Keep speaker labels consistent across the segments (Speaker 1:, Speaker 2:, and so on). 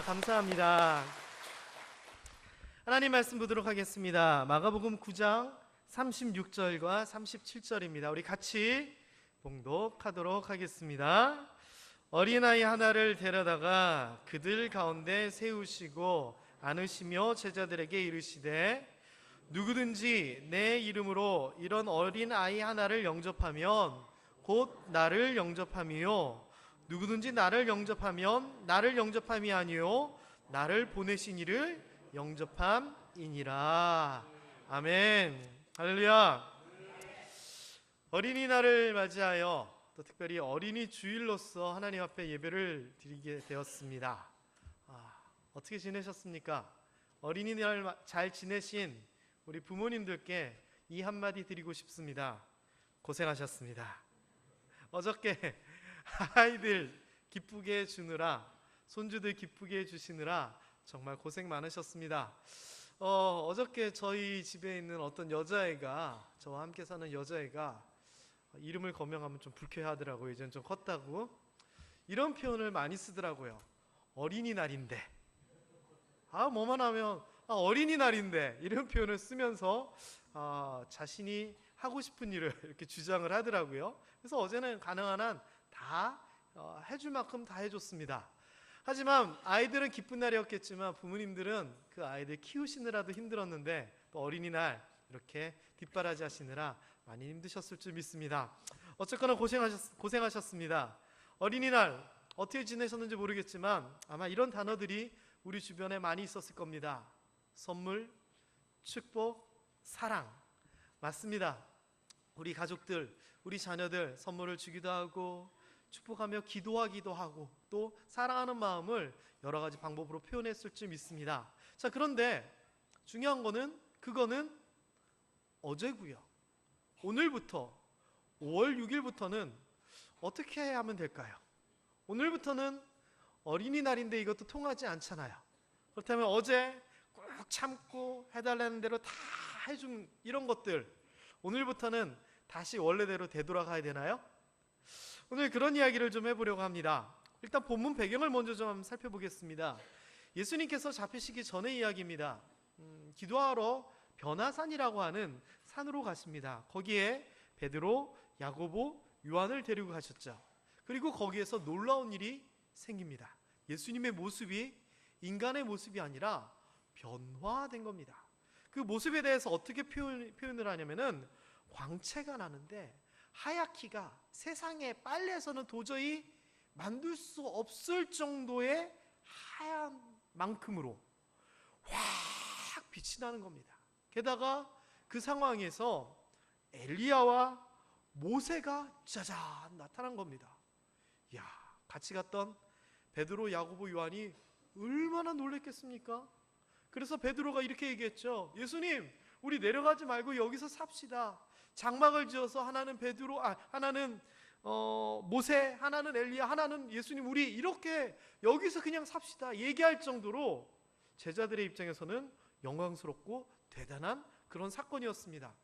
Speaker 1: 감사합니다. 하나님 말씀 보도록 하겠습니다. 마가복음 9장 36절과 37절입니다. 우리 같이 봉독하도록 하겠습니다. 어린아이 하나를 데려다가 그들 가운데 세우시고 안으시며 제자들에게 이르시되 누구든지 내 이름으로 이런 어린아이 하나를 영접하면 곧 나를 영접함이요 누구든지 나를 영접하면 나를 영접함이 아니요 나를 보내신 이를 영접함이니라. 아멘. 할렐루야. 어린이날을 맞이하여 또 특별히 어린이 주일로서 하나님 앞에 예배를 드리게 되었습니다. 어떻게 지내셨습니까? 어린이날 잘 지내신 우리 부모님들께 이 한마디 드리고 싶습니다. 고생하셨습니다. 어저께 아이들 기쁘게 해주느라, 손주들 기쁘게 해주시느라 정말 고생 많으셨습니다. 어저께 저희 집에 있는 어떤 여자애가, 저와 함께 사는 여자애가 이름을 거명하면 좀 불쾌하더라고요. 이제는 좀 컸다고. 이런 표현을 많이 쓰더라고요. 어린이날인데, 뭐만 하면 어린이날인데, 이런 표현을 쓰면서 자신이 하고 싶은 일을 이렇게 주장을 하더라고요. 그래서 어제는 가능한 한 다 해줄 만큼 다 해줬습니다. 하지만 아이들은 기쁜 날이었겠지만 부모님들은 그 아이들 키우시느라도 힘들었는데 또 어린이날 이렇게 뒷바라지 하시느라 많이 힘드셨을 줄 믿습니다. 어쨌거나 고생하셨습니다. 어린이날 어떻게 지내셨는지 모르겠지만 아마 이런 단어들이 우리 주변에 많이 있었을 겁니다. 선물, 축복, 사랑. 맞습니다. 우리 가족들, 우리 자녀들 선물을 주기도 하고 축복하며 기도하기도 하고 또 사랑하는 마음을 여러 가지 방법으로 표현했을 줄 믿습니다. 자, 그런데 중요한 거는 그거는 어제고요. 오늘부터 5월 6일부터는 어떻게 하면 될까요? 오늘부터는 어린이날인데 이것도 통하지 않잖아요. 그렇다면 어제 꼭 참고 해달라는 대로 다 해준 이런 것들 오늘부터는 다시 원래대로 되돌아가야 되나요? 오늘 그런 이야기를 좀 해보려고 합니다. 일단 본문 배경을 먼저 좀 살펴보겠습니다. 예수님께서 잡히시기 전의 이야기입니다. 기도하러 변화산이라고 하는 산으로 가십니다. 거기에 베드로, 야고보, 요한을 데리고 가셨죠. 그리고 거기에서 놀라운 일이 생깁니다. 예수님의 모습이 인간의 모습이 아니라 변화된 겁니다. 그 모습에 대해서 어떻게 표현을 하냐면은 광채가 나는데 하얗기가 세상의 빨래에서는 도저히 만들 수 없을 정도의 하얀 만큼으로 확 빛이 나는 겁니다. 게다가 그 상황에서 엘리야와 모세가 짜잔 나타난 겁니다. 이야, 같이 갔던 베드로, 야고보, 요한이 얼마나 놀랬겠습니까? 그래서 베드로가 이렇게 얘기했죠. 예수님, 우리 내려가지 말고 여기서 삽시다. 장막을 지어서 하나는 하나는 모세, 하나는 엘리야, 하나는 예수님, 우리 이렇게 여기서 그냥 삽시다 얘기할 정도로 제자들의 입장에서는 영광스럽고 대단한 그런 사건이었습니다.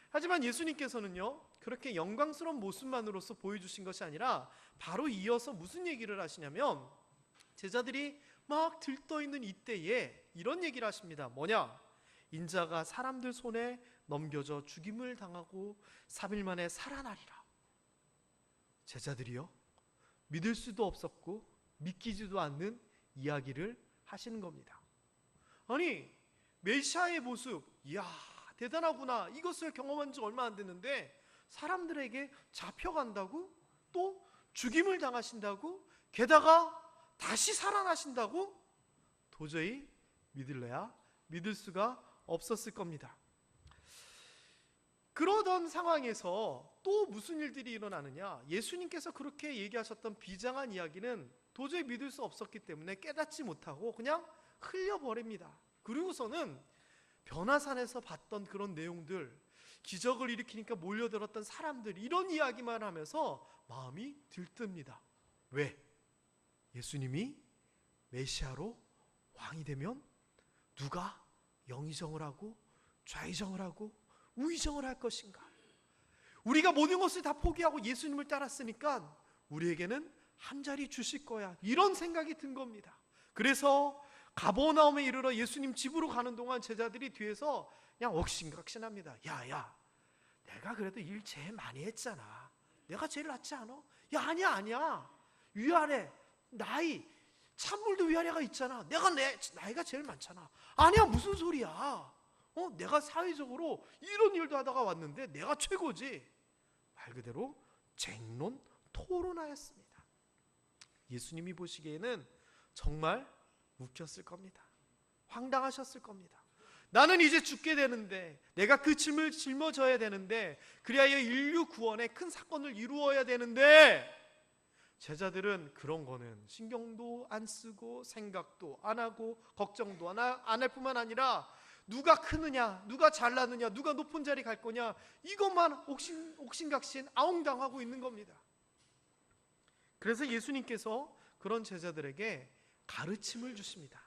Speaker 1: 하지만 예수님께서는요, 그렇게 영광스러운 모습만으로서 보여주신 것이 아니라 바로 이어서 무슨 얘기를 하시냐면 제자들이 막 들떠있는 이때에 이런 얘기를 하십니다. 뭐냐? 인자가 사람들 손에 넘겨져 죽임을 당하고 3일 만에 살아나리라. 제자들이요, 믿을 수도 없었고 믿기지도 않는 이야기를 하시는 겁니다. 아니, 메시아의 모습, 이야 대단하구나, 이것을 경험한 지 얼마 안 됐는데 사람들에게 잡혀간다고, 또 죽임을 당하신다고, 게다가 다시 살아나신다고? 도저히 믿을 수가 없었을 겁니다. 그러던 상황에서 또 무슨 일들이 일어나느냐? 예수님께서 그렇게 얘기하셨던 비장한 이야기는 도저히 믿을 수 없었기 때문에 깨닫지 못하고 그냥 흘려버립니다. 그리고서는 변화산에서 봤던 그런 내용들, 기적을 일으키니까 몰려들었던 사람들, 이런 이야기만 하면서 마음이 들뜹니다. 왜? 예수님이 메시아로 왕이 되면 누가 영의정을 하고 좌의정을 하고 우의정을 할 것인가? 우리가 모든 것을 다 포기하고 예수님을 따랐으니까 우리에게는 한 자리 주실 거야, 이런 생각이 든 겁니다. 그래서 가버나움에 이르러 예수님 집으로 가는 동안 제자들이 뒤에서 그냥 옥신각신합니다. 야, 내가 그래도 일 제일 많이 했잖아. 내가 제일 낫지 않아? 야, 아니야. 위아래 나이 찬물도 위아래가 있잖아. 내가 나이가 제일 많잖아. 아니야, 무슨 소리야? 내가 사회적으로 이런 일도 하다가 왔는데 내가 최고지. 말 그대로 쟁론 토론하였습니다. 예수님이 보시기에는 정말 웃겼을 겁니다. 황당하셨을 겁니다. 나는 이제 죽게 되는데, 내가 그 짐을 짊어져야 되는데, 그리하여 인류 구원의 큰 사건을 이루어야 되는데, 제자들은 그런 거는 신경도 안 쓰고 생각도 안 하고 걱정도 안 할 뿐만 아니라 누가 크느냐, 누가 잘나느냐, 누가 높은 자리 갈 거냐, 이것만 옥신각신 아웅당하고 있는 겁니다. 그래서 예수님께서 그런 제자들에게 가르침을 주십니다.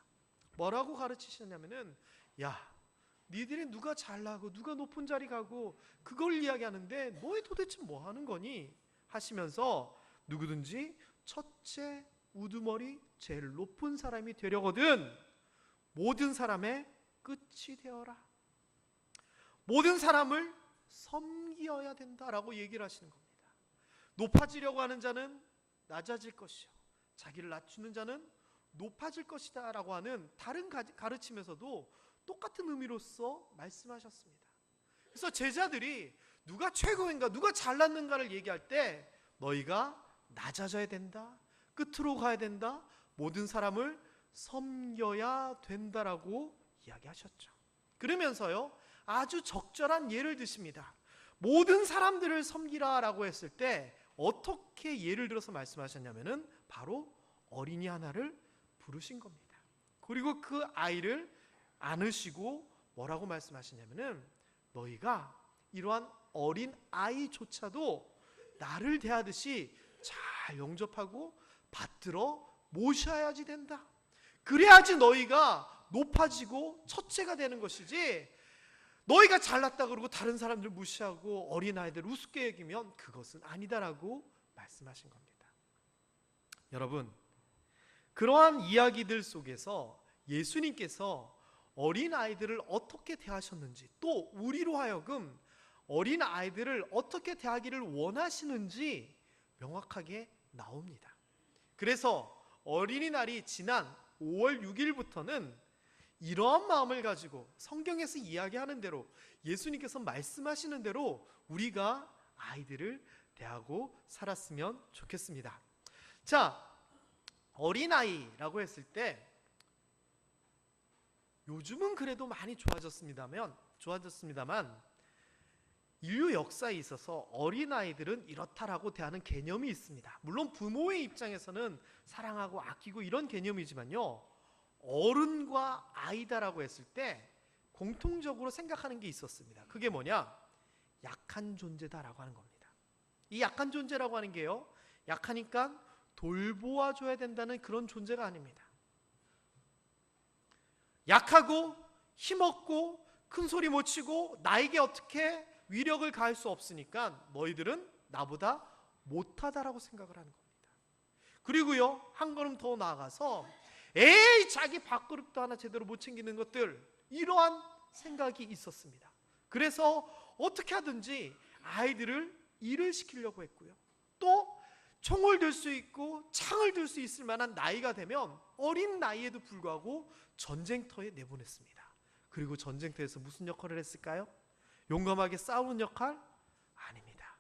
Speaker 1: 뭐라고 가르치시냐면은, 야, 니들이 누가 잘나고 누가 높은 자리 가고 그걸 이야기하는데 너희 도대체 뭐 하는 거니? 하시면서 누구든지 첫째 우두머리 제일 높은 사람이 되려거든 모든 사람의 끝이 되어라. 모든 사람을 섬기어야 된다라고 얘기를 하시는 겁니다. 높아지려고 하는 자는 낮아질 것이요, 자기를 낮추는 자는 높아질 것이다 라고 하는 다른 가르침에서도 똑같은 의미로서 말씀하셨습니다. 그래서 제자들이 누가 최고인가, 누가 잘났는가를 얘기할 때 너희가 낮아져야 된다, 끝으로 가야 된다, 모든 사람을 섬겨야 된다라고 이야기하셨죠. 그러면서요, 아주 적절한 예를 드십니다. 모든 사람들을 섬기라라고 했을 때 어떻게 예를 들어서 말씀하셨냐면은 바로 어린이 하나를 부르신 겁니다. 그리고 그 아이를 안으시고 뭐라고 말씀하시냐면은 너희가 이러한 어린 아이조차도 나를 대하듯이 잘 영접하고 받들어 모셔야지 된다. 그래야지 너희가 높아지고 첫째가 되는 것이지, 너희가 잘났다 그러고 다른 사람들 무시하고 어린아이들 우습게 여기면 그것은 아니다라고 말씀하신 겁니다. 여러분, 그러한 이야기들 속에서 예수님께서 어린아이들을 어떻게 대하셨는지, 또 우리로 하여금 어린아이들을 어떻게 대하기를 원하시는지 명확하게 나옵니다. 그래서 어린이날이 지난 5월 6일부터는 이러한 마음을 가지고 성경에서 이야기하는 대로, 예수님께서 말씀하시는 대로 우리가 아이들을 대하고 살았으면 좋겠습니다. 자, 어린아이라고 했을 때 요즘은 그래도 많이 좋아졌습니다만 인류 역사에 있어서 어린아이들은 이렇다라고 대하는 개념이 있습니다. 물론 부모의 입장에서는 사랑하고 아끼고 이런 개념이지만요, 어른과 아이다라고 했을 때 공통적으로 생각하는 게 있었습니다. 그게 뭐냐? 약한 존재다라고 하는 겁니다. 이 약한 존재라고 하는 게요, 약하니까 돌보아줘야 된다는 그런 존재가 아닙니다. 약하고 힘없고 큰 소리 못 치고 나에게 어떻게 위력을 가할 수 없으니까 너희들은 나보다 못하다라고 생각을 하는 겁니다. 그리고요, 한 걸음 더 나아가서 에이, 자기 밥그릇도 하나 제대로 못 챙기는 것들, 이러한 생각이 있었습니다. 그래서 어떻게 하든지 아이들을 일을 시키려고 했고요, 또 총을 들 수 있고 창을 들 수 있을 만한 나이가 되면 어린 나이에도 불구하고 전쟁터에 내보냈습니다. 그리고 전쟁터에서 무슨 역할을 했을까요? 용감하게 싸우는 역할? 아닙니다.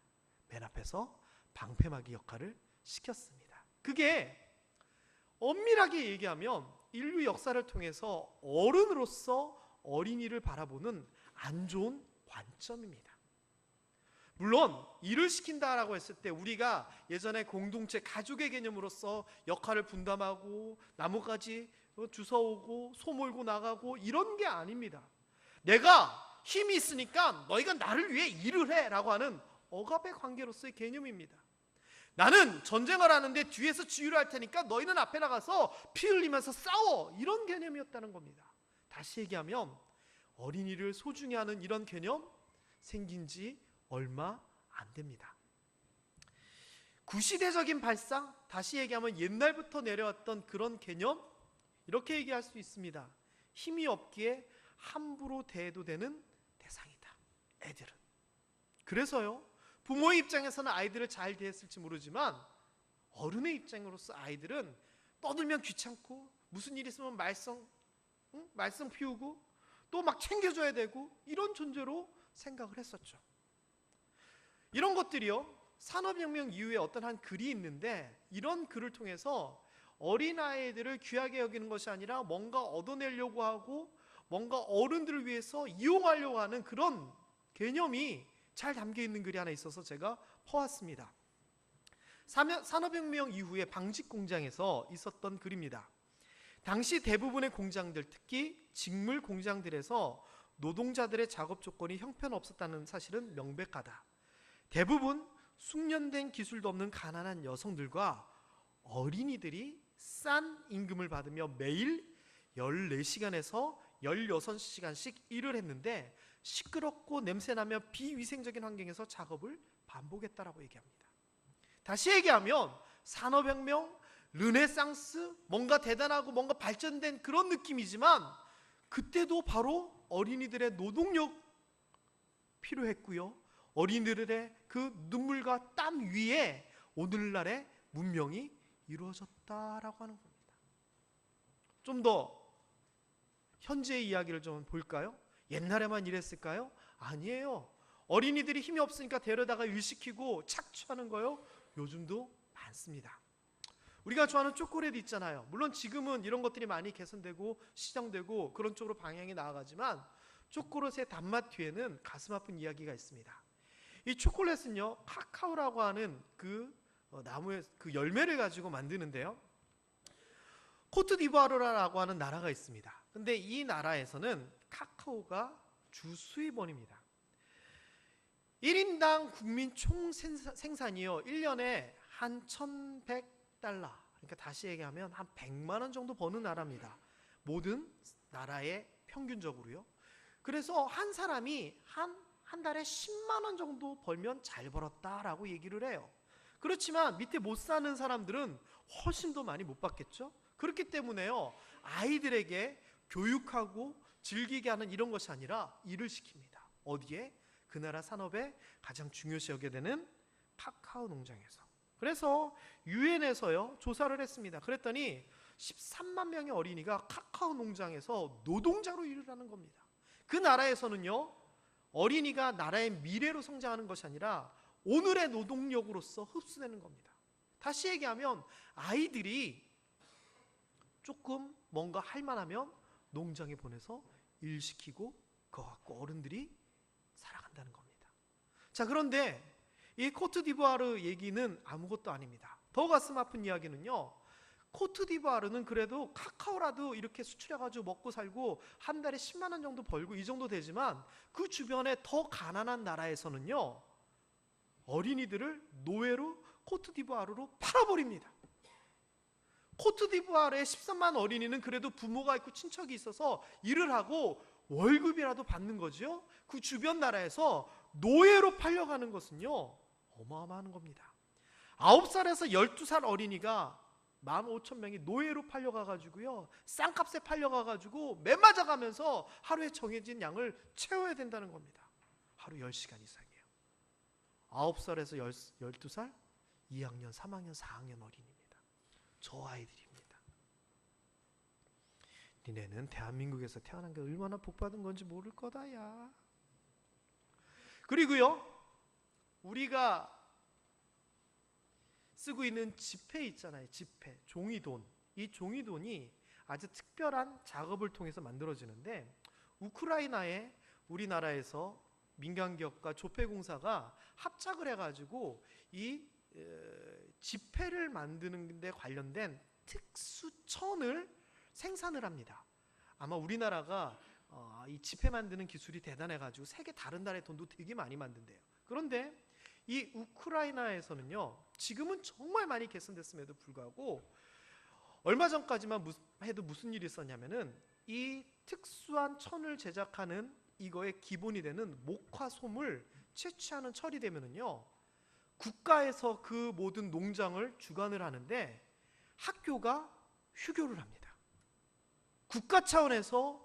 Speaker 1: 맨 앞에서 방패막이 역할을 시켰습니다. 그게 엄밀하게 얘기하면 인류 역사를 통해서 어른으로서 어린이를 바라보는 안 좋은 관점입니다. 물론 일을 시킨다라고 했을 때 우리가 예전에 공동체 가족의 개념으로서 역할을 분담하고 나뭇가지 주워오고 소 몰고 나가고 이런 게 아닙니다. 내가 힘이 있으니까 너희가 나를 위해 일을 해라고 하는 억압의 관계로서의 개념입니다. 나는 전쟁을 하는데 뒤에서 지휘를 할 테니까 너희는 앞에 나가서 피 흘리면서 싸워, 이런 개념이었다는 겁니다. 다시 얘기하면 어린이를 소중히 하는 이런 개념 생긴 지 얼마 안 됩니다. 구시대적인 발상, 다시 얘기하면 옛날부터 내려왔던 그런 개념, 이렇게 얘기할 수 있습니다. 힘이 없기에 함부로 대해도 되는 대상이다, 애들은. 그래서요, 부모의 입장에서는 아이들을 잘 대했을지 모르지만 어른의 입장으로서 아이들은 떠들면 귀찮고 무슨 일 있으면 말썽 피우고 또 막 챙겨줘야 되고 이런 존재로 생각을 했었죠. 이런 것들이요, 산업혁명 이후에 어떤 한 글이 있는데, 이런 글을 통해서 어린아이들을 귀하게 여기는 것이 아니라 뭔가 얻어내려고 하고 뭔가 어른들을 위해서 이용하려고 하는 그런 개념이 잘 담겨 있는 글이 하나 있어서 제가 퍼왔습니다. 산업혁명 이후에 방직 공장에서 있었던 글입니다. 당시 대부분의 공장들, 특히 직물 공장들에서 노동자들의 작업 조건이 형편없었다는 사실은 명백하다. 대부분 숙련된 기술도 없는 가난한 여성들과 어린이들이 싼 임금을 받으며 매일 14시간에서 16시간씩 일을 했는데 시끄럽고 냄새나며 비위생적인 환경에서 작업을 반복했다라고 얘기합니다. 다시 얘기하면 산업혁명, 르네상스, 뭔가 대단하고 뭔가 발전된 그런 느낌이지만 그때도 바로 어린이들의 노동력 필요했고요, 어린이들의 그 눈물과 땀 위에 오늘날의 문명이 이루어졌다라고 하는 겁니다. 좀 더 현재의 이야기를 좀 볼까요? 옛날에만 이랬을까요? 아니에요. 어린이들이 힘이 없으니까 데려다가 일시키고 착취하는 거요, 요즘도 많습니다. 우리가 좋아하는 초콜릿 있잖아요. 물론 지금은 이런 것들이 많이 개선되고 시정되고 그런 쪽으로 방향이 나아가지만 초콜릿의 단맛 뒤에는 가슴 아픈 이야기가 있습니다. 이 초콜릿은요, 카카오라고 하는 그 나무의 그 열매를 가지고 만드는데요, 코트디부아르라고 하는 나라가 있습니다. 근데 이 나라에서는 카카오가 주 수입원입니다. 1인당 국민 총 생산이요, 1년에 한 1,100달러, 그러니까 다시 얘기하면 한 100만 원 정도 버는 나라입니다. 모든 나라의 평균적으로요. 그래서 한 사람이 한 달에 10만 원 정도 벌면 잘 벌었다라고 얘기를 해요. 그렇지만 밑에 못 사는 사람들은 훨씬 더 많이 못 받겠죠. 그렇기 때문에요, 아이들에게 교육하고 즐기게 하는 이런 것이 아니라 일을 시킵니다. 어디에? 그 나라 산업에 가장 중요시 여겨야 되는 카카오 농장에서. 그래서 유엔에서요 조사를 했습니다. 그랬더니 13만 명의 어린이가 카카오 농장에서 노동자로 일을 하는 겁니다. 그 나라에서는요, 어린이가 나라의 미래로 성장하는 것이 아니라 오늘의 노동력으로서 흡수되는 겁니다. 다시 얘기하면 아이들이 조금 뭔가 할 만하면 농장에 보내서 일시키고 그거 갖고 어른들이 살아간다는 겁니다. 자, 그런데 이 코트디부아르 얘기는 아무것도 아닙니다. 더 가슴 아픈 이야기는요, 코트디부아르는 그래도 카카오라도 이렇게 수출해가지고 먹고 살고 한 달에 10만 원 정도 벌고 이 정도 되지만 그 주변에 더 가난한 나라에서는요, 어린이들을 노예로 코트디부아르로 팔아버립니다. 코트디부아르의 13만 어린이는 그래도 부모가 있고 친척이 있어서 일을 하고 월급이라도 받는 거죠. 그 주변 나라에서 노예로 팔려가는 것은요, 어마어마한 겁니다. 9살에서 12살 어린이가 15,000명이 노예로 팔려가가지고요, 싼값에 팔려가가지고 매 맞아가면서 하루에 정해진 양을 채워야 된다는 겁니다. 하루 10시간 이상이에요. 9살에서 12살, 2학년, 3학년, 4학년 어린이입니다. 저 아이들입니다. 니네는 대한민국에서 태어난 게 얼마나 복받은 건지 모를 거다 야. 그리고요, 우리가 쓰고 있는 지폐 있잖아요. 지폐, 종이돈. 이 종이돈이 아주 특별한 작업을 통해서 만들어지는데, 우크라이나에 우리나라에서 민간기업과 조폐공사가 합작을 해가지고 이 지폐를 만드는 데 관련된 특수천을 생산을 합니다. 아마 우리나라가 이 지폐 만드는 기술이 대단해가지고 세계 다른 나라의 돈도 되게 많이 만든대요. 그런데 이 우크라이나에서는요, 지금은 정말 많이 개선됐음에도 불구하고 얼마 전까지만 해도 무슨 일이 있었냐면은, 이 특수한 천을 제작하는 이거의 기본이 되는 목화솜을 채취하는 철이 되면은요, 국가에서 그 모든 농장을 주관을 하는데 학교가 휴교를 합니다. 국가 차원에서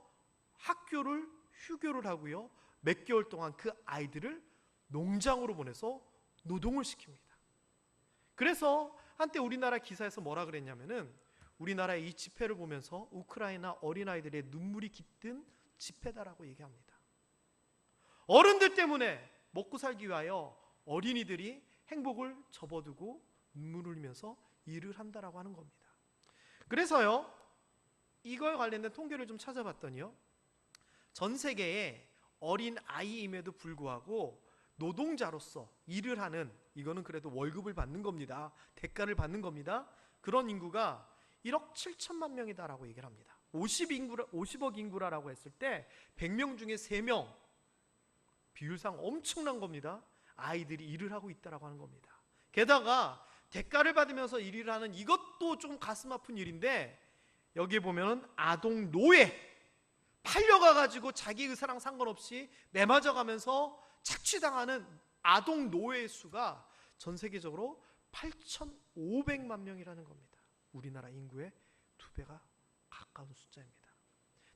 Speaker 1: 학교를 휴교를 하고요, 몇 개월 동안 그 아이들을 농장으로 보내서 노동을 시킵니다. 그래서 한때 우리나라 기사에서 뭐라 그랬냐면은, 우리나라의 이 집회를 보면서 우크라이나 어린아이들의 눈물이 깃든 집회다라고 얘기합니다. 어른들 때문에 먹고 살기 위하여 어린이들이 행복을 접어두고 눈물을 흘리면서 일을 한다라고 하는 겁니다. 그래서요, 이거에 관련된 통계를 좀 찾아봤더니요, 전 세계에 어린 아이임에도 불구하고 노동자로서 일을 하는, 이거는 그래도 월급을 받는 겁니다. 대가를 받는 겁니다. 그런 인구가 1억 7천만 명이다라고 얘기를 합니다. 50억 인구라고 했을 때 100명 중에 3명, 비율상 엄청난 겁니다. 아이들이 일을 하고 있다라고 하는 겁니다. 게다가 대가를 받으면서 일을 하는 이것도 좀 가슴 아픈 일인데, 여기에 보면 아동 노예, 팔려가가지고 자기 의사랑 상관없이 매맞아가면서 착취당하는 아동 노예의 수가 전 세계적으로 8,500만 명이라는 겁니다. 우리나라 인구의 2배가 가까운 숫자입니다.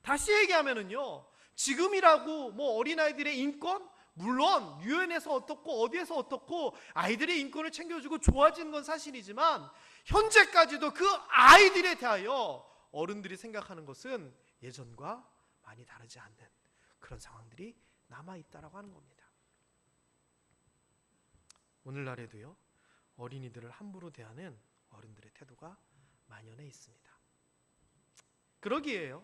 Speaker 1: 다시 얘기하면은요, 지금이라고 뭐 어린아이들의 인권, 물론 유엔에서 어떻고 어디에서 어떻고 아이들의 인권을 챙겨주고 좋아지는 건 사실이지만, 현재까지도 그 아이들에 대하여 어른들이 생각하는 것은 예전과 많이 다르지 않는 그런 상황들이 남아있다라고 하는 겁니다. 오늘날에도요, 어린이들을 함부로 대하는 어른들의 태도가 만연해 있습니다. 그러기에요,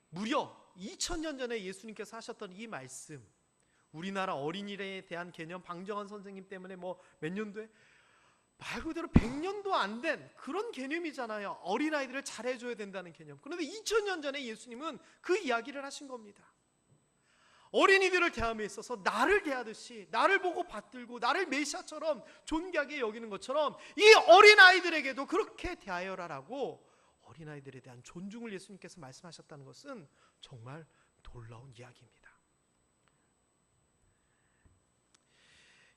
Speaker 1: 무려 2000년 전에 예수님께서 하셨던 이 말씀, 우리나라 어린이에 대한 개념, 방정환 선생님 때문에 뭐 몇 년도에 말 그대로 100년도 안 된 그런 개념이잖아요. 어린아이들을 잘해줘야 된다는 개념. 그런데 2000년 전에 예수님은 그 이야기를 하신 겁니다. 어린이들을 대함에 있어서 나를 대하듯이, 나를 보고 받들고 나를 메시아처럼 존귀하게 여기는 것처럼 이 어린아이들에게도 그렇게 대하여라라고 어린아이들에 대한 존중을 예수님께서 말씀하셨다는 것은 정말 놀라운 이야기입니다.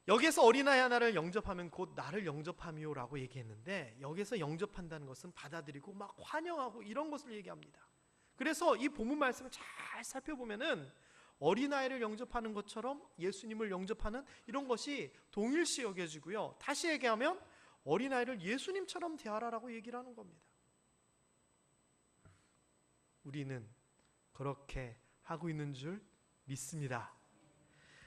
Speaker 1: 여기에서 어린아이 하나를 영접하면 곧 나를 영접함이요라고 얘기했는데, 여기에서 영접한다는 것은 받아들이고 막 환영하고 이런 것을 얘기합니다. 그래서 이 본문 말씀을 잘 살펴보면은 어린아이를 영접하는 것처럼 예수님을 영접하는 이런 것이 동일시 여겨지고요, 다시 얘기하면 어린아이를 예수님처럼 대하라라고 얘기를 하는 겁니다. 우리는 그렇게 하고 있는 줄 믿습니다.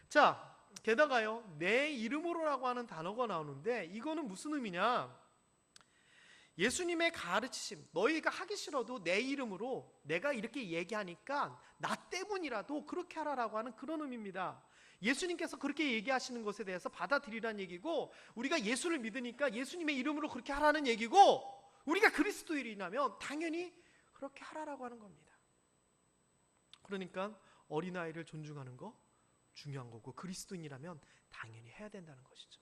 Speaker 1: 자, 게다가요, 내 이름으로라고 하는 단어가 나오는데, 이거는 무슨 의미냐? 예수님의 가르치심, 너희가 하기 싫어도 내 이름으로 내가 이렇게 얘기하니까 나 때문이라도 그렇게 하라라고 하는 그런 의미입니다. 예수님께서 그렇게 얘기하시는 것에 대해서 받아들이라는 얘기고, 우리가 예수를 믿으니까 예수님의 이름으로 그렇게 하라는 얘기고, 우리가 그리스도인이라면 당연히 그렇게 하라라고 하는 겁니다. 그러니까 어린아이를 존중하는 거 중요한 거고, 그리스도인이라면 당연히 해야 된다는 것이죠.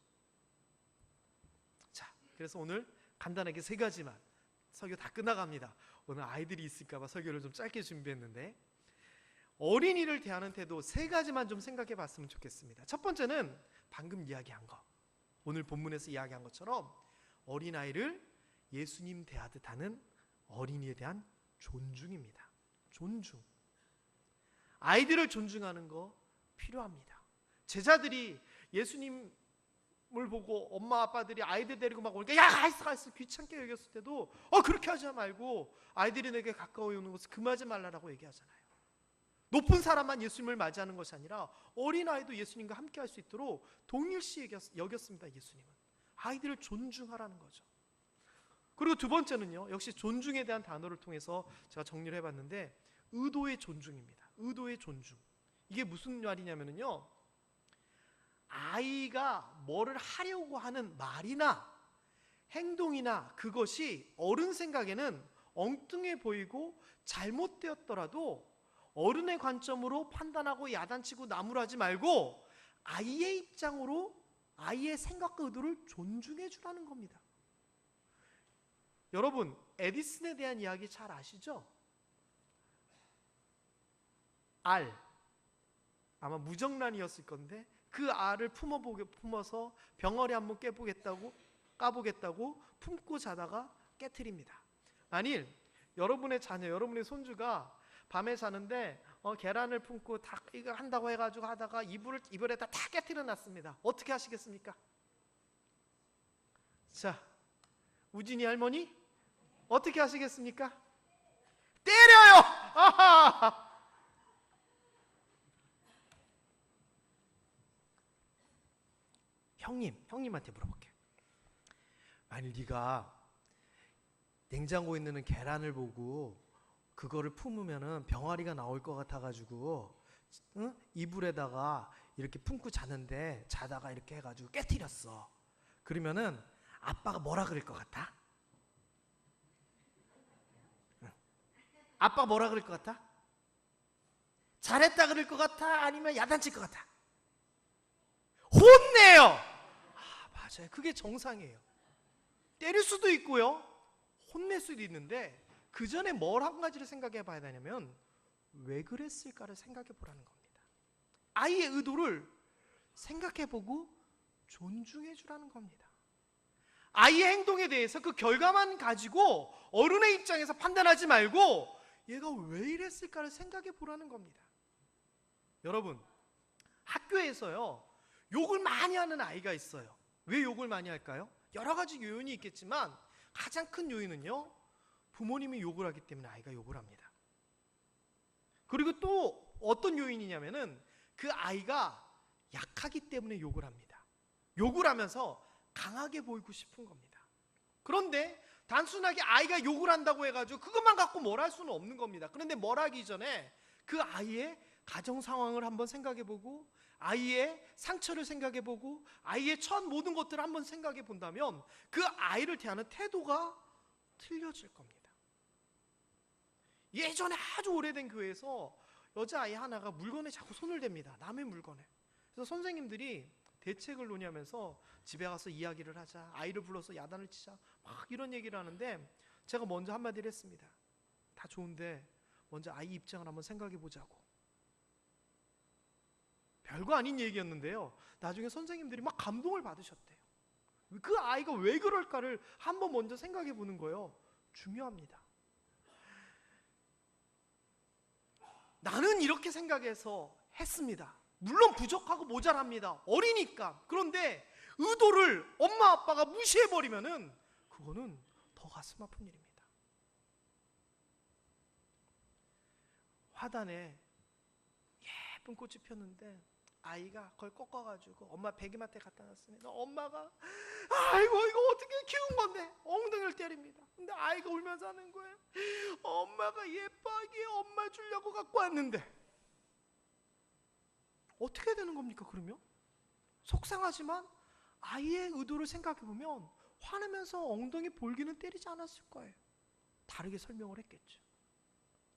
Speaker 1: 자, 그래서 오늘 간단하게 3가지만, 설교 다 끝나갑니다. 오늘 아이들이 있을까봐 설교를 좀 짧게 준비했는데, 어린이를 대하는 태도 3가지만 좀 생각해 봤으면 좋겠습니다. 첫 번째는 방금 이야기한 거, 오늘 본문에서 이야기한 것처럼 어린아이를 예수님 대하듯 하는 어린이에 대한 존중입니다. 존중. 아이들을 존중하는 거 필요합니다. 제자들이 예수님을 보고 엄마 아빠들이 아이들 데리고 막 오니까, 야 가있어 귀찮게 여겼을 때도 그렇게 하지 말고 아이들이 내게 가까이 오는 것을 금하지 말라라고 얘기하잖아요. 높은 사람만 예수님을 맞이하는 것이 아니라 어린아이도 예수님과 함께 할 수 있도록 동일시 여겼습니다. 예수님은 아이들을 존중하라는 거죠. 그리고 두 번째는요, 역시 존중에 대한 단어를 통해서 제가 정리를 해봤는데, 의도의 존중입니다. 의도의 존중. 이게 무슨 말이냐면요, 아이가 뭐를 하려고 하는 말이나 행동이나 그것이 어른 생각에는 엉뚱해 보이고 잘못되었더라도 어른의 관점으로 판단하고 야단치고 나무라지 말고 아이의 입장으로 아이의 생각과 의도를 존중해 주라는 겁니다. 여러분, 에디슨에 대한 이야기 잘 아시죠? 알, 아마 무정란이었을 건데 그 알을 품어서 병아리 한번 까보겠다고 품고 자다가 깨트립니다. 만일 여러분의 자녀, 여러분의 손주가 밤에 자는데 계란을 품고 다 이거 한다고 해가지고 하다가 이불에다 다 깨트려 놨습니다. 어떻게 하시겠습니까? 자, 우진이 할머니 어떻게 하시겠습니까? 때려요! 아하! 형님한테 물어볼게요. 만일 네가 냉장고에 있는 계란을 보고 그거를 품으면은 병아리가 나올 것 같아가지고 이불에다가 이렇게 품고 자는데 자다가 이렇게 해가지고 깨트렸어. 그러면은 아빠가 뭐라 그럴 것 같아? 아빠가 뭐라 그럴 것 같아? 잘했다 그럴 것 같아? 아니면 야단칠 것 같아? 혼내요. 맞아요. 그게 정상이에요. 때릴 수도 있고요, 혼낼 수도 있는데 그 전에 뭘 한 가지를 생각해 봐야 되냐면 왜 그랬을까를 생각해 보라는 겁니다. 아이의 의도를 생각해 보고 존중해 주라는 겁니다. 아이의 행동에 대해서 그 결과만 가지고 어른의 입장에서 판단하지 말고 얘가 왜 이랬을까를 생각해 보라는 겁니다. 여러분, 학교에서요 욕을 많이 하는 아이가 있어요. 왜 욕을 많이 할까요? 여러 가지 요인이 있겠지만 가장 큰 요인은요, 부모님이 욕을 하기 때문에 아이가 욕을 합니다. 그리고 또 어떤 요인이냐면은 그 아이가 약하기 때문에 욕을 합니다. 욕을 하면서 강하게 보이고 싶은 겁니다. 그런데 단순하게 아이가 욕을 한다고 해가지고 그것만 갖고 뭘 할 수는 없는 겁니다. 그런데 뭘 하기 전에 그 아이의 가정 상황을 한번 생각해보고 아이의 상처를 생각해보고 아이의 첫 모든 것들을 한번 생각해 본다면 그 아이를 대하는 태도가 틀려질 겁니다. 예전에 아주 오래된 교회에서 여자아이 하나가 물건에 자꾸 손을 댑니다. 남의 물건에. 그래서 선생님들이 대책을 논의하면서 집에 가서 이야기를 하자, 아이를 불러서 야단을 치자, 막 이런 얘기를 하는데 제가 먼저 한마디를 했습니다. 다 좋은데 먼저 아이 입장을 한번 생각해 보자고. 별거 아닌 얘기였는데요, 나중에 선생님들이 막 감동을 받으셨대요. 그 아이가 왜 그럴까를 한번 먼저 생각해 보는 거예요. 중요합니다. 나는 이렇게 생각해서 했습니다. 물론 부족하고 모자랍니다. 어리니까. 그런데 의도를 엄마 아빠가 무시해버리면은 그거는 더 가슴 아픈 일입니다. 화단에 예쁜 꽃이 폈는데 아이가 그걸 꺾어가지고 엄마 베개맡에 갖다 놨습니다. 엄마가 아이고 이거 어떻게 키운 건데 엉덩이를 때립니다. 근데 아이가 울면서 하는 거예요. 엄마가 예뻐하기에 엄마 주려고 갖고 왔는데. 어떻게 되는 겁니까 그러면? 속상하지만 아이의 의도를 생각해보면 화내면서 엉덩이 볼기는 때리지 않았을 거예요. 다르게 설명을 했겠죠.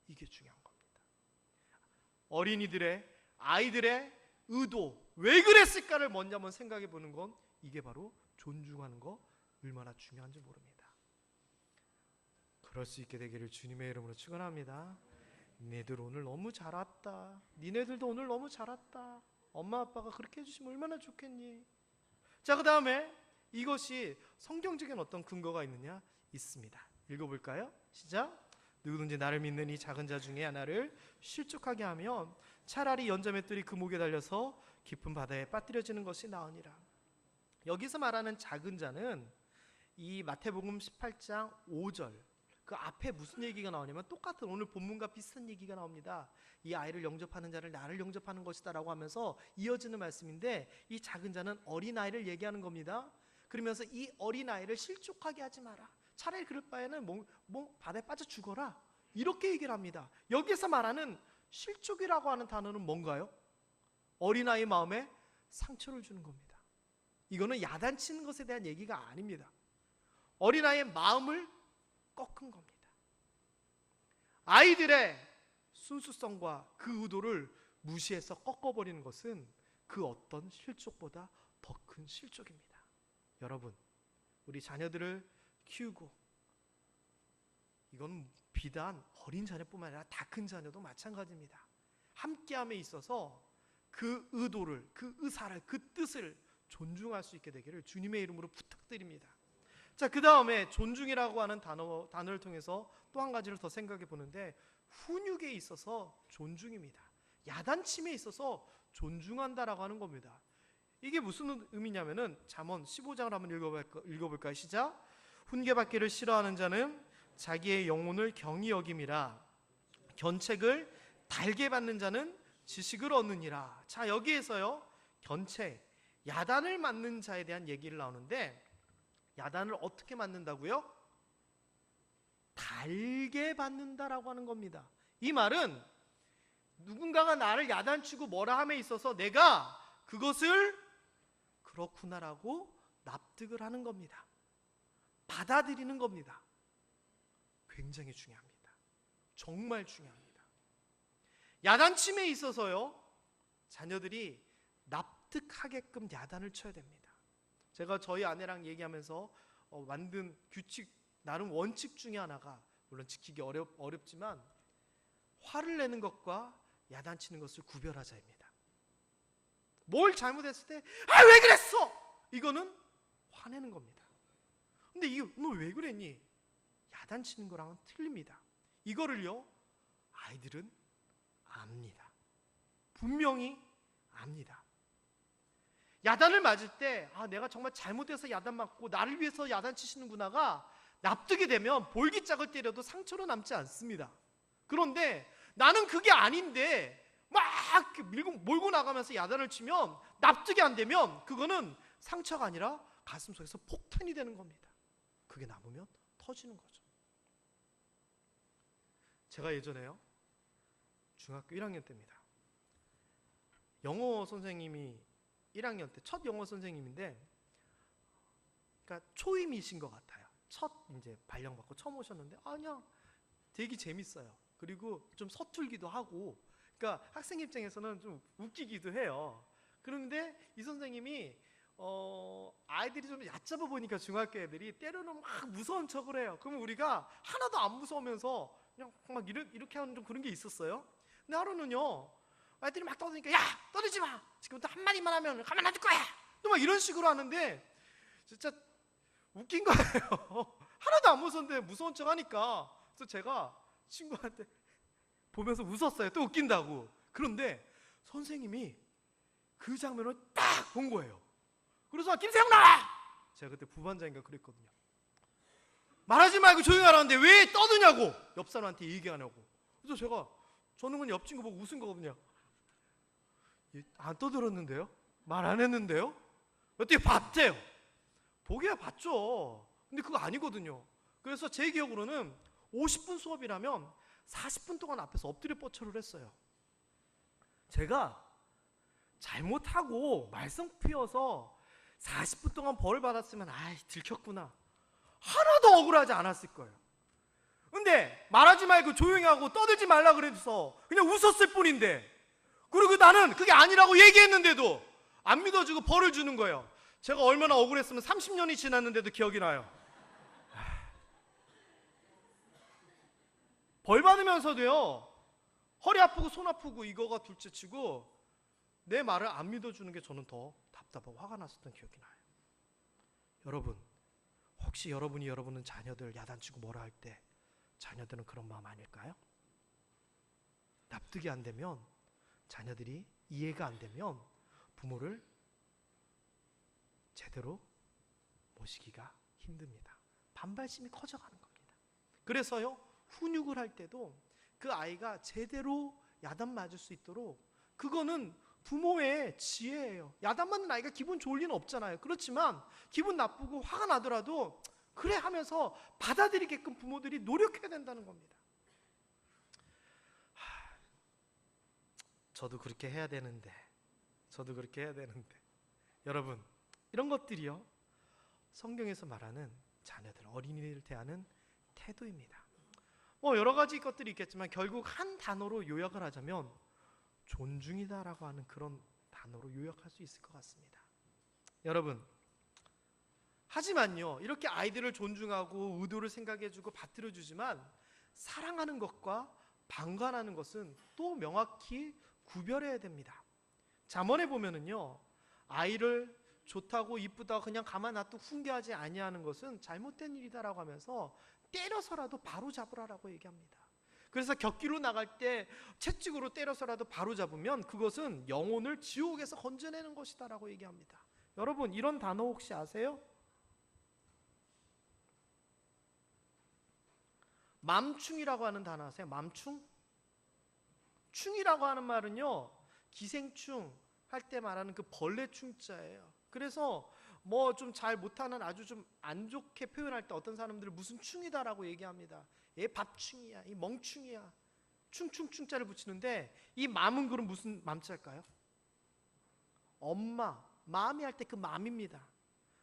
Speaker 1: 이게 중요한 겁니다. 어린이들의, 아이들의 의도, 왜 그랬을까를 먼저 한번 생각해 보는 건 이게 바로 존중하는 거 얼마나 중요한지 모릅니다. 그럴 수 있게 되기를 주님의 이름으로 축원합니다. 니네들 오늘 너무 잘 왔다. 니네들도 오늘 너무 잘 왔다. 엄마 아빠가 그렇게 해주시면 얼마나 좋겠니? 자, 그 다음에 이것이 성경적인 어떤 근거가 있느냐? 있습니다. 읽어볼까요? 시작. 누구든지 나를 믿는 이 작은 자 중에 하나를 실족하게 하면 차라리 연자맷돌이 그 목에 달려서 깊은 바다에 빠뜨려지는 것이 나으니라. 여기서 말하는 작은 자는 이 마태복음 18장 5절 그 앞에 무슨 얘기가 나오냐면 똑같은 오늘 본문과 비슷한 얘기가 나옵니다. 이 아이를 영접하는 자를 나를 영접하는 것이다 라고 하면서 이어지는 말씀인데 이 작은 자는 어린아이를 얘기하는 겁니다. 그러면서 이 어린아이를 실족하게 하지 마라. 차라리 그럴 바에는 바다에 빠져 죽어라. 이렇게 얘기를 합니다. 여기서 말하는 실족이라고 하는 단어는 뭔가요? 어린아이 마음에 상처를 주는 겁니다. 이거는 야단치는 것에 대한 얘기가 아닙니다. 어린아이의 마음을 꺾은 겁니다. 아이들의 순수성과 그 의도를 무시해서 꺾어버리는 것은 그 어떤 실족보다 더 큰 실족입니다. 여러분, 우리 자녀들을 키우고 이건 비단 어린 자녀뿐만 아니라 다 큰 자녀도 마찬가지입니다. 함께함에 있어서 그 의도를, 그 의사를, 그 뜻을 존중할 수 있게 되기를 주님의 이름으로 부탁드립니다. 자, 그 다음에 존중이라고 하는 단어를 통해서 또 한 가지를 더 생각해 보는데 훈육에 있어서 존중입니다. 야단침에 있어서 존중한다라고 하는 겁니다. 이게 무슨 의미냐면은 잠언 15장을 한번 읽어볼까요? 시작. 훈계받기를 싫어하는 자는 자기의 영혼을 경히 여김이라 견책을 달게 받는 자는 지식을 얻느니라. 자, 여기에서요 견책, 야단을 맞는 자에 대한 얘기를 나오는데 야단을 어떻게 맞는다고요? 달게 받는다라고 하는 겁니다. 이 말은 누군가가 나를 야단치고 뭐라 함에 있어서 내가 그것을 그렇구나라고 납득을 하는 겁니다. 받아들이는 겁니다. 굉장히 중요합니다. 정말 중요합니다. 야단침에 있어서요 자녀들이 납득하게끔 야단을 쳐야 됩니다. 제가 저희 아내랑 얘기하면서 만든 규칙, 나름 원칙 중에 하나가, 물론 지키기 어렵지만 화를 내는 것과 야단치는 것을 구별하자입니다. 뭘 잘못했을 때 왜 그랬어? 이거는 화내는 겁니다. 근데 이거 너 왜 그랬니? 야단치는 거랑은 틀립니다. 이거를요 아이들은 압니다. 분명히 압니다. 야단을 맞을 때 내가 정말 잘못해서 야단 맞고 나를 위해서 야단치시는구나가 납득이 되면 볼기짝을 때려도 상처로 남지 않습니다. 그런데 나는 그게 아닌데 막 몰고 나가면서 야단을 치면, 납득이 안 되면 그거는 상처가 아니라 가슴속에서 폭탄이 되는 겁니다. 그게 남으면 터지는 거죠. 제가 예전에요 중학교 1학년 때입니다. 영어 선생님이 1학년 때 첫 영어 선생님인데, 그러니까 초임이신 것 같아요. 첫 이제 발령받고 처음 오셨는데 그냥 되게 재밌어요. 그리고 좀 서툴기도 하고, 그러니까 학생 입장에서는 좀 웃기기도 해요. 그런데 이 선생님이 아이들이 좀 얕잡아 보니까 중학교 애들이 때로는 막 무서운 척을 해요. 그러면 우리가 하나도 안 무서우면서 그냥 막 이렇게 하는 좀 그런 게 있었어요. 근데 하루는요 아이들이 막 떠드니까 야 떠들지 마, 지금부터 한마디만 하면 가만 안 둘 거야, 또 막 이런 식으로 하는데 진짜 웃긴 거예요. 하나도 안 무서운데 무서운 척 하니까. 그래서 제가 친구한테 보면서 웃었어요. 또 웃긴다고. 그런데 선생님이 그 장면을 딱 본 거예요. 그래서 김세형 나와! 제가 그때 부반장인가 그랬거든요. 말하지 말고 조용히 하라는데 왜 떠드냐고 옆 사람한테 얘기하냐고. 그래서 저는 그냥 옆 친구 보고 웃은 거거든요. 안 떠들었는데요? 말 안 했는데요? 어떻게 봤대요? 보기야 봤죠. 근데 그거 아니거든요. 그래서 제 기억으로는 50분 수업이라면 40분 동안 앞에서 엎드려 뻗쳐를 했어요. 제가 잘못하고 말썽 피워서 40분 동안 벌을 받았으면 들켰구나, 하나도 억울하지 않았을 거예요. 근데 말하지 말고 조용히 하고 떠들지 말라 그래서 그냥 웃었을 뿐인데, 그리고 나는 그게 아니라고 얘기했는데도 안 믿어주고 벌을 주는 거예요. 제가 얼마나 억울했으면 30년이 지났는데도 기억이 나요. 벌 받으면서도요 허리 아프고 손 아프고 이거가 둘째치고 내 말을 안 믿어주는 게 저는 더 답답하고 화가 났었던 기억이 나요. 여러분, 혹시 여러분은 자녀들 야단치고 뭐라 할 때 자녀들은 그런 마음 아닐까요? 납득이 안 되면, 자녀들이 이해가 안 되면 부모를 제대로 모시기가 힘듭니다. 반발심이 커져가는 겁니다. 그래서요 훈육을 할 때도 그 아이가 제대로 야단 맞을 수 있도록, 그거는 부모의 지혜예요. 야단 맞는 아이가 기분 좋을 리는 없잖아요. 그렇지만 기분 나쁘고 화가 나더라도 그래 하면서 받아들이게끔 부모들이 노력해야 된다는 겁니다. 저도 그렇게 해야 되는데 여러분, 이런 것들이요 성경에서 말하는 자녀들, 어린이를 대하는 태도입니다. 여러 가지 것들이 있겠지만 결국 한 단어로 요약을 하자면 존중이다라고 하는 그런 단어로 요약할 수 있을 것 같습니다. 여러분, 하지만요 이렇게 아이들을 존중하고 의도를 생각해주고 받들어주지만 사랑하는 것과 방관하는 것은 또 명확히 구별해야 됩니다. 잠언에 보면은요 아이를 좋다고 이쁘다고 그냥 가만 놔두고 훈계하지 아니하는 것은 잘못된 일이다라고 하면서 때려서라도 바로 잡으라라고 얘기합니다. 그래서 곁길로 나갈 때 채찍으로 때려서라도 바로 잡으면 그것은 영혼을 지옥에서 건져내는 것이다라고 얘기합니다. 여러분, 이런 단어 혹시 아세요? 맘충이라고 하는 단어 아세요? 맘충? 충이라고 하는 말은요, 기생충 할 때 말하는 그 벌레 충자예요. 그래서 뭐 좀 잘 못하는, 아주 좀 안 좋게 표현할 때 어떤 사람들은 무슨 충이다라고 얘기합니다. 얘 밥충이야, 이 멍충이야, 충충충자를 붙이는데, 이 맘은 그럼 무슨 맘자일까요? 엄마, 마음이 할 때 그 맘입니다.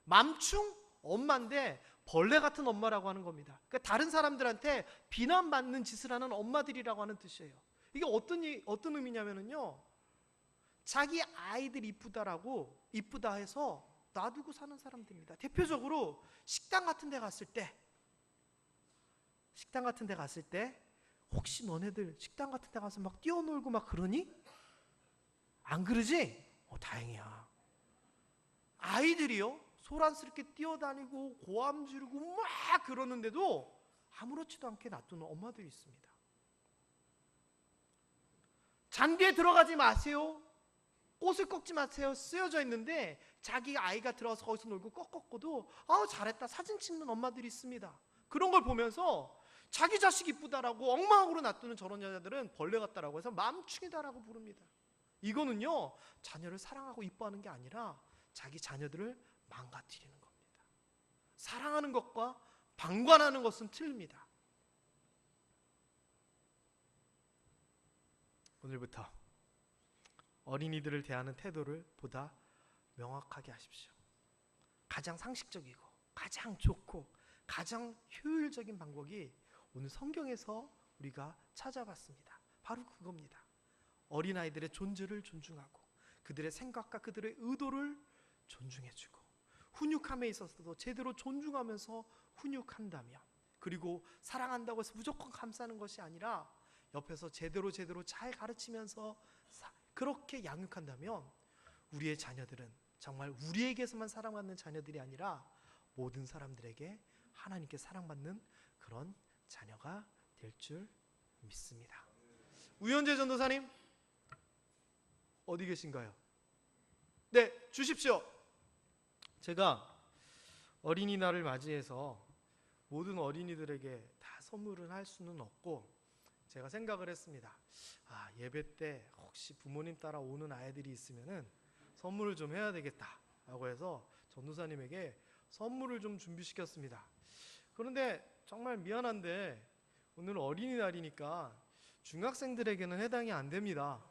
Speaker 1: 맘충? 엄마인데 벌레 같은 엄마라고 하는 겁니다. 그러니까 다른 사람들한테 비난받는 짓을 하는 엄마들이라고 하는 뜻이에요. 이게 어떤 의미냐면요, 자기 아이들 이쁘다 해서 놔두고 사는 사람들입니다. 대표적으로 식당 같은 데 갔을 때 혹시 너네들 식당 같은 데 가서 막 뛰어놀고 막 그러니? 안 그러지? 다행이야. 아이들이요, 소란스럽게 뛰어다니고 고함 지르고 막 그러는데도 아무렇지도 않게 놔두는 엄마들이 있습니다. 잔디에 들어가지 마세요, 꽃을 꺾지 마세요 쓰여져 있는데 자기 아이가 들어가서 거기서 놀고 꺾었고도 잘했다 사진 찍는 엄마들이 있습니다. 그런 걸 보면서 자기 자식 이쁘다라고 엉망으로 놔두는 저런 여자들은 벌레 같다라고 해서 맘충이다라고 부릅니다. 이거는요, 자녀를 사랑하고 이뻐하는 게 아니라 자기 자녀들을 망가뜨리는 겁니다. 사랑하는 것과 방관하는 것은 틀립니다. 오늘부터 어린이들을 대하는 태도를 보다 명확하게 하십시오. 가장 상식적이고 가장 좋고 가장 효율적인 방법이 오늘 성경에서 우리가 찾아봤습니다. 바로 그겁니다. 어린아이들의 존재를 존중하고 그들의 생각과 그들의 의도를 존중해주고 훈육함에 있어서도 제대로 존중하면서 훈육한다면, 그리고 사랑한다고 해서 무조건 감싸는 것이 아니라 옆에서 제대로 잘 가르치면서 그렇게 양육한다면 우리의 자녀들은 정말 우리에게서만 사랑받는 자녀들이 아니라 모든 사람들에게 하나님께 사랑받는 그런 자녀가 될 줄 믿습니다. 우현재 전도사님 어디 계신가요? 네, 주십시오. 제가 어린이날을 맞이해서 모든 어린이들에게 다 선물을 할 수는 없고, 제가 생각을 했습니다. 예배 때 혹시 부모님 따라 오는 아이들이 있으면은 선물을 좀 해야 되겠다라고 해서 전도사님에게 선물을 좀 준비시켰습니다. 그런데 정말 미안한데 오늘 어린이날이니까 중학생들에게는 해당이 안 됩니다.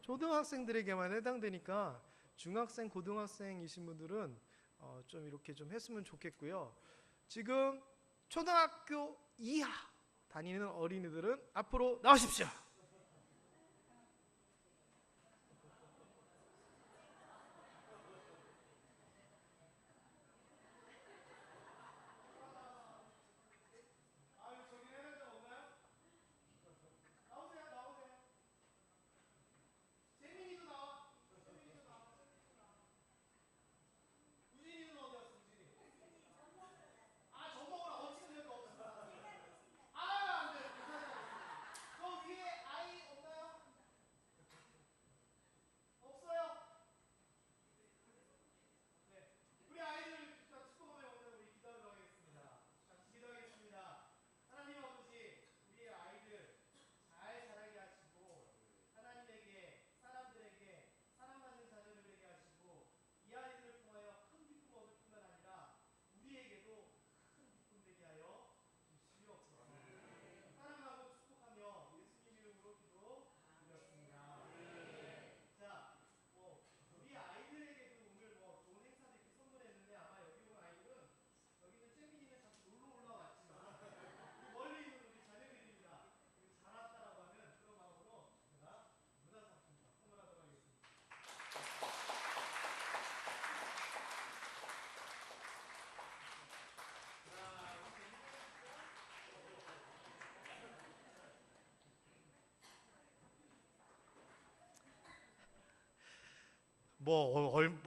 Speaker 1: 초등학생들에게만 해당되니까 중학생, 고등학생이신 분들은 좀 이렇게 좀 했으면 좋겠고요. 지금 초등학교 이하 다니는 어린이들은 앞으로 나오십시오.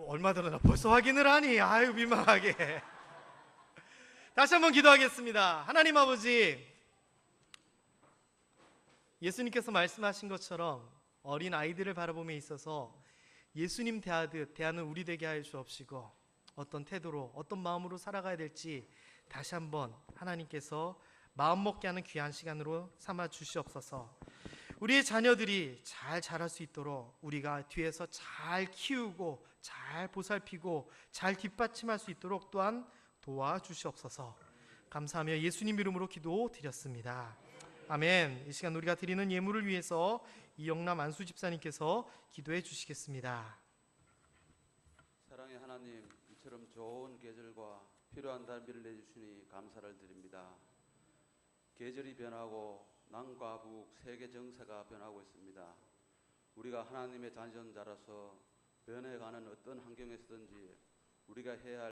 Speaker 1: 얼마 들었나 벌써 확인을 하니? 아유 민망하게. 다시 한번 기도하겠습니다. 하나님 아버지, 예수님께서 말씀하신 것처럼 어린 아이들을 바라봄에 있어서 예수님 대하듯 대하는 우리 되게 하여 주옵시고, 어떤 태도로 어떤 마음으로 살아가야 될지 다시 한번 하나님께서 마음먹게 하는 귀한 시간으로 삼아 주시옵소서. 우리의 자녀들이 잘 자랄 수 있도록 우리가 뒤에서 잘 키우고 잘 보살피고 잘 뒷받침할 수 있도록 또한 도와주시옵소서. 감사하며 예수님 이름으로 기도드렸습니다. 아멘. 이 시간 우리가 드리는 예물을 위해서 이영남 안수 집사님께서 기도해 주시겠습니다.
Speaker 2: 사랑의 하나님, 이처럼 좋은 계절과 필요한 달비를 내주시니 감사를 드립니다. 계절이 변하고 남과 북 세계 정세가 변하고 있습니다. 우리가 하나님의 자녀자라서 변해가는 어떤 환경에서든지 우리가 해야 할